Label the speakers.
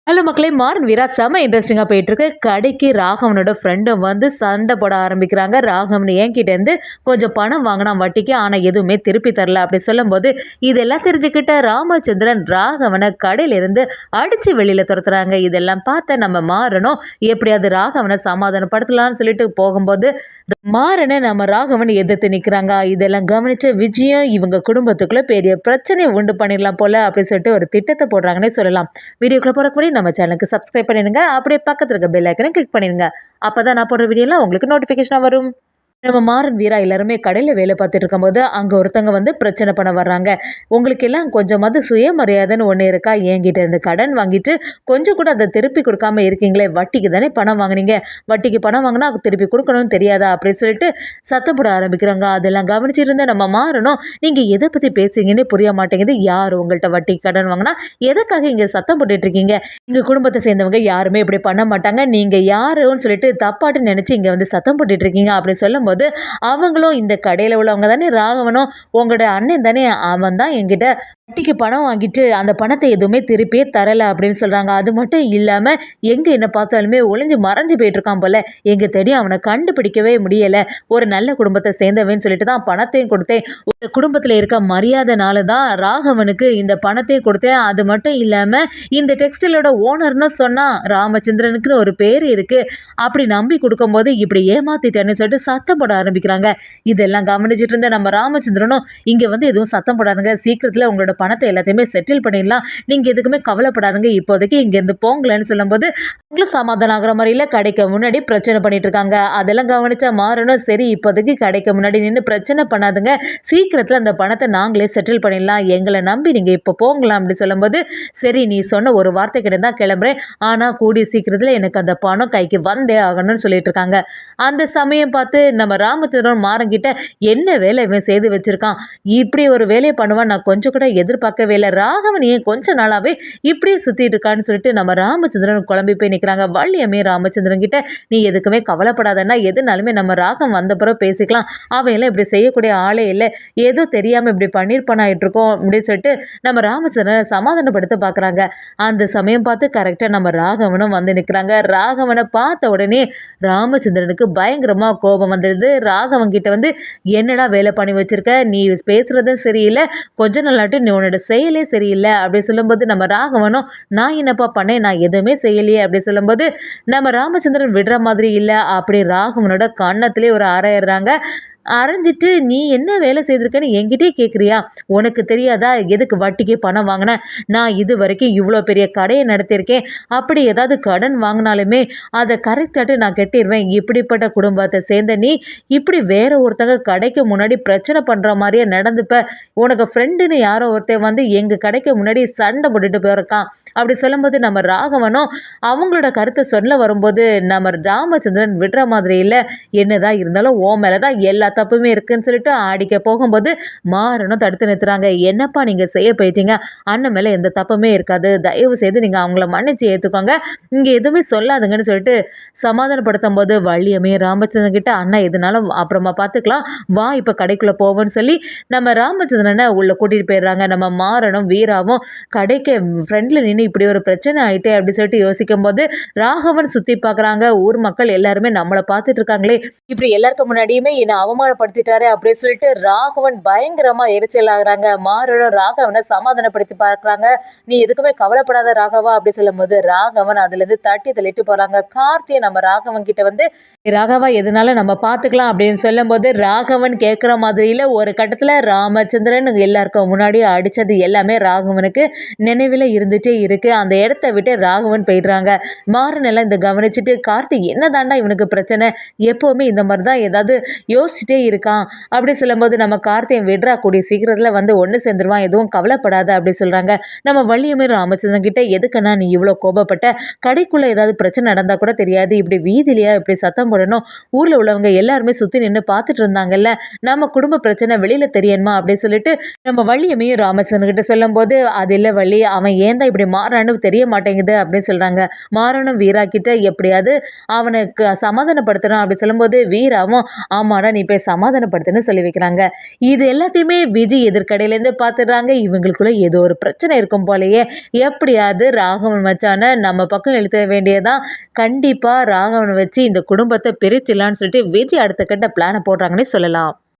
Speaker 1: Hello மக்களே, மாறன் வீரா செம இன்ட்ரெஸ்டிங்காக போயிட்டுருக்கு. கடைக்கு ராகவனோட ஃப்ரெண்டும் வந்து சண்டை போட ஆரம்பிக்கிறாங்க. ராகவன் என்கிட்டேருந்து கொஞ்சம் பணம் வாங்கினான் வட்டிக்கு, ஆனால் எதுவுமே திருப்பி தரல அப்படி சொல்லும்போது, இதெல்லாம் தெரிஞ்சுக்கிட்ட ராமச்சந்திரன் ராகவனை கடையிலிருந்து அடித்து வெளியில் துரத்துறாங்க. இதெல்லாம் பார்த்த நம்ம மாறனும் எப்படியாவது ராகவனை சமாதானப்படுத்தலாம்னு சொல்லிட்டு போகும்போது, மாறனை நம்ம ராகவன் எதிர்த்து நிற்கிறாங்க. இதெல்லாம் கவனிச்ச விஜயம் இவங்க குடும்பத்துக்குள்ள பெரிய பிரச்சனையை உண்டு பண்ணிடலாம் போல அப்படின்னு சொல்லிட்டு ஒரு திட்டத்தை போடுறாங்கன்னே சொல்லலாம். வீடியோக்குள்ள போறதுக்கு முன்னாடி நம்ம சேனலுக்கு சப்ஸ்கிரைப் பண்ணிடுங்க. அப்படியே பக்கத்துல இருக்க பெல் ஐக்கனை கிளிக் பண்ணிடுங்க. அப்பதான் நான் போடுற வீடியோலாம் உங்களுக்கு நோட்டிஃபிகேஷனா வரும். நம்ம மாறன் வீரா எல்லாருமே கடையில் வேலை பார்த்துட்டு இருக்கும்போது அங்கே ஒருத்தங்க வந்து பிரச்சனை பண்ண வர்றாங்க. உங்களுக்கு எல்லாம் கொஞ்சமாவது சுயமரியாதைன்னு ஒன்று இருக்கா? என்கிட்ட இருந்து கடன் வாங்கிட்டு கொஞ்சம் கூட அதை திருப்பி கொடுக்காம இருக்கீங்களே, வட்டிக்கு தானே பணம் வாங்கினீங்க, வட்டிக்கு பணம் வாங்கினா திருப்பி கொடுக்கணும்னு தெரியாதா அப்படின்னு சொல்லிட்டு சத்தம் போட ஆரம்பிக்கிறாங்க. அதெல்லாம் கவனிச்சிட்டு இருந்த நம்ம மாறனும், நீங்கள் எதை பற்றி பேசுறீங்கன்னு புரிய மாட்டேங்குது, யார் உங்கள்கிட்ட வட்டிக்கு கடன் வாங்கினா எதுக்காக இங்கே சத்தம் போட்டுட்டு இருக்கீங்க, எங்கள் குடும்பத்தை சேர்ந்தவங்க யாருமே இப்படி பண்ண மாட்டாங்க, நீங்கள் யாருன்னு சொல்லிட்டு தப்பாட்டு நினச்சி இங்கே வந்து சத்தம் போட்டுட்டு இருக்கீங்க அப்படின்னு சொல்லும் போது, அவங்களும் இந்த கடையில் உள்ளவங்க தானே ராகவனும், உங்களோட அண்ணன் தானே, அவன் தான் என்கிட்ட வட்டிக்கு பணம் வாங்கிட்டு அந்த பணத்தை எதுவுமே திருப்பியே தரலை அப்படின்னு சொல்கிறாங்க. அது மட்டும் இல்லாமல் எங்கே என்ன பார்த்தாலுமே ஒளிஞ்சு மறைஞ்சு போயிட்டுருக்கான் போல, எங்கள் தெரியும் அவனை கண்டுபிடிக்கவே முடியலை, ஒரு நல்ல குடும்பத்தை சேர்ந்தவன்னு சொல்லிட்டு தான் பணத்தையும் கொடுத்தேன், ஒரு குடும்பத்தில் இருக்க மரியாதைனால தான் ராகவனுக்கு இந்த பணத்தையும் கொடுத்தேன், அது மட்டும் இல்லாமல் இந்த டெக்ஸ்டைலோட ஓனர்னு சொன்னால் ராமச்சந்திரனுக்குன்னு ஒரு பேர் இருக்குது, அப்படி நம்பி கொடுக்கும்போது இப்படி ஏமாத்திட்டேன்னு சொல்லிட்டு சத்தம் போட ஆரம்பிக்கிறாங்க. இதெல்லாம் கவனிச்சிட்டு இருந்த நம்ம ராமச்சந்திரனும், இங்கே வந்து எதுவும் சத்தம் போடாதுங்க, சீக்கிரத்தில் உங்களோட பணத்தை எல்லாத்தையுமே செட்டில் பண்ணிடலாம், நீங்கள் எதுக்குமே கவலைப்படாதுங்க, இப்போதைக்கு இங்கேருந்து போங்கலன்னு சொல்லும்போது அவங்களும் சமாதானம் ஆகிற மாதிரில கடைக்கு முன்னாடி பிரச்சனை பண்ணிட்டு இருக்காங்க. அதெல்லாம் கவனிச்சா மாறணும், சரி இப்போதைக்கு கடைக்கு முன்னாடி நின்று பிரச்சனை பண்ணாதுங்க, சீக்கிரத்தில் அந்த பணத்தை நாங்களே செட்டில் பண்ணிடலாம், எங்களை நம்பி நீங்கள் இப்போ போங்கலாம் அப்படி சொல்லும்போது, சரி நீ சொன்ன ஒரு வார்த்தை கிட்ட தான் கிளம்புறேன், ஆனால் கூடிய சீக்கிரத்தில் எனக்கு அந்த பணம் கைக்கு வந்தே ஆகணும்னு சொல்லிட்டு இருக்காங்க. அந்த சமயம் பார்த்து நம்ம ராமச்சந்திரன் மாறங்கிட்ட, என்ன வேலை இவன் செய்து வச்சிருக்கான், இப்படி ஒரு வேலையை பண்ணுவான் நான் கொஞ்சம் கூட எதிர்பார்க்கவே இல்லை, ராகவன் ஏன் கொஞ்ச நாளாவே இப்படியே சுத்திட்டு இருக்கான்னு சொல்லிட்டு நம்ம ராமச்சந்திரன் குழம்பி போய் நிற்கிறாங்க. வள்ளியம்மே ராமச்சந்திரன் கிட்ட, நீ எதுக்குமே கவலைப்படாதன்னா, எதுனாலுமே நம்ம ராகம் வந்த பிறகு பேசிக்கலாம், அவன் எல்லாம் இப்படி செய்யக்கூடிய ஆளே இல்லை, ஏதோ தெரியாமல் இப்படி பண்ணிருப்பானாயிட்டு இருக்கோம் அப்படின்னு சொல்லிட்டு நம்ம ராமச்சந்திரனை சமாதானப்படுத்த பார்க்குறாங்க. அந்த சமயம் பார்த்து கரெக்டாக நம்ம ராகவனும் வந்து நிற்கிறாங்க. ராகவனை பார்த்த உடனே ராமச்சந்திரனுக்கு பயங்கரமாக கோபம் வந்துடுது. ராகவன் கிட்ட வந்து, என்னடா வேலை பண்ணி வச்சிருக்க, நீ பேசுறதும் சரியில்லை, கொஞ்ச நாளாட்டு நீ உன்னோட செயலே சரியில்லை அப்படி சொல்லும்போது நம்ம ராகவனும், நான் என்னப்பா பண்ணேன், நான் எதுவுமே செய்யலையே அப்படி சொல்லும்போது நம்ம ராமச்சந்திரன் விடுற மாதிரி இல்லை, அப்படி ராகவனோட கன்னத்திலே ஒரு அரையிடுறாங்க. அரைஞ்சிட்டு, நீ என்ன வேலை செய்திருக்கேன்னு என்கிட்டே கேட்குறியா, உனக்கு தெரியாதா எதுக்கு வட்டிக்கு பணம் வாங்கினேன், நான் இது வரைக்கும் இவ்வளோ பெரிய கடையை நடத்தியிருக்கேன், அப்படி ஏதாவது கடன் வாங்கினாலுமே அதை கரெக்டாட்டு நான் கட்டிடுவேன், இப்படிப்பட்ட குடும்பத்தை சேர்ந்த நீ இப்படி வேற ஒருத்தங்க கடைக்கு முன்னாடி பிரச்சனை பண்ணுற மாதிரியே நடந்துப்ப, உனக்கு ஃப்ரெண்டுன்னு யாரோ ஒருத்தன் வந்து எங்கள் கடைக்கு முன்னாடி சண்டை போட்டுட்டு போயிருக்கான் அப்படி சொல்லும்போது நம்ம ராகவனும் அவங்களோட கருத்தை சொல்ல வரும்போது நம்ம ராமச்சந்திரன் விடுற மாதிரி இல்லை, என்னதான் இருந்தாலும் ஓ மேலே தான் எல்லா தப்புமே இருக்குன்னு சொல்லிட்டு ஆடிக்க போகும்போது மாறனும் தடுத்து நிறுத்துறாங்க. என்னப்பா நீங்கள் செய்ய போயிட்டீங்க, அண்ணன் மேலே எந்த தப்புமே இருக்காது, தயவு செய்து நீங்கள் அவங்கள மன்னிச்சு ஏற்றுக்கோங்க, இங்கே எதுவுமே சொல்லாதுங்கன்னு சொல்லிட்டு சமாதானப்படுத்தும் போது வள்ளியம்மே ராமச்சந்திரன் கிட்ட, அண்ணா எதுனாலும் அப்புறமா பார்த்துக்கலாம், வா இப்போ கடைக்குள்ளே போவோன்னு சொல்லி நம்ம ராமச்சந்திரனை உள்ளே கூட்டிகிட்டு போயிடுறாங்க. நம்ம மாறனும் வீராவும் கடைக்கு ஃப்ரெண்டில் நின்று இப்படி ஒரு பிரச்சனை ஆகிட்டே அப்படி சொல்லிட்டு யோசிக்கும் போது ராகவன் சுற்றி பார்க்குறாங்க. ஊர் மக்கள் எல்லாருமே நம்மளை பார்த்துட்டு இருக்காங்களே, இப்படி எல்லாருக்கும் முன்னாடியுமே என்னை அவமானப்படுத்திட்டாரு அப்படின்னு சொல்லிட்டு ராகவன் பயங்கரமா எரிச்சல் ஆகுறாங்க. மாறனும் ராகவனை சமாதானப்படுத்தி பார்க்குறாங்க. நீ எதுக்குமே கவலைப்படாத ராகவா அப்படி சொல்லும்போது ராகவன் அதுல இருந்து தட்டி தள்ளிட்டு போறாங்க. கார்த்தியை நம்ம ராகவன் கிட்ட வந்து, ராகவா எதுனாலும் நம்ம பார்த்துக்கலாம் அப்படின்னு சொல்லும்போது ராகவன் கேட்குற மாதிரியில் ஒரு கட்டத்தில் ராமச்சந்திரன் எல்லாருக்கும் முன்னாடி அடித்தது எல்லாமே ராகவனுக்கு நினைவில் இருந்துகிட்டே இருக்குது. அந்த இடத்த விட்டு ராகவன் போயிடுறாங்க. மாறன் எல்லாம் இந்த கவனிச்சுட்டு, கார்த்தி என்ன தாண்டா இவனுக்கு பிரச்சனை, எப்போவுமே இந்த மாதிரி தான் ஏதாவது யோசிச்சுட்டே இருக்கான் அப்படி சொல்லும்போது நம்ம கார்த்தியை விடுறா, கூடிய சீக்கிரத்தில் வந்து ஒன்று சேர்ந்துருவான், எதுவும் கவலைப்படாத அப்படி சொல்கிறாங்க. நம்ம வள்ளியம்மே ராமச்சந்திரன் கிட்ட, எதுக்குன்னா நீ இவ்வளோ கோபப்பட்ட, கடைக்குள்ளே ஏதாவது பிரச்சனை நடந்தால் கூட தெரியாது, இப்படி வீதிலையா இப்படி சத்தம் போடணும், ஊரில் உள்ளவங்க எல்லாருமே சுற்றி நின்று பார்த்துட்டு இருந்தாங்கல்ல, நம்ம குடும்ப பிரச்சனை வெளியில் தெரியணுமா அப்படின்னு சொல்லிட்டு நம்ம வள்ளியம்மையும் ராமச்சந்திரன் கிட்ட சொல்லும்போது, அது இல்லை வள்ளி, அவன் ஏன் தான் இப்படி மாறான்னு தெரிய மாட்டேங்குது அப்படின்னு சொல்கிறாங்க. மாறனும் வீரா கிட்ட எப்படியாவது அவனுக்கு சமாதானப்படுத்தணும் அப்படி சொல்லும்போது வீராவும், ஆமாடா நீ போய் சமாதானப்படுத்துன்னு சொல்லி வைக்கிறாங்க. இது எல்லாத்தையுமே விஜி எதிர்க்கடையிலேருந்து பார்த்துடுறாங்க. இவங்களுக்குள்ள ஏதோ ஒரு பிரச்சனை இருக்கும் போலயே. எப்படியாவது ராகவன் மச்சான நம்ம பக்கம் இழுக்க வேண்டியதான். கண்டிப்பா ராகவன வச்சு இந்த குடும்பத்த பிரிச்சிடலான்னு சொல்லிட்டு விஜய் அடுத்த கட்ட பிளான போடுறாங்கன்னே சொல்லலாம்.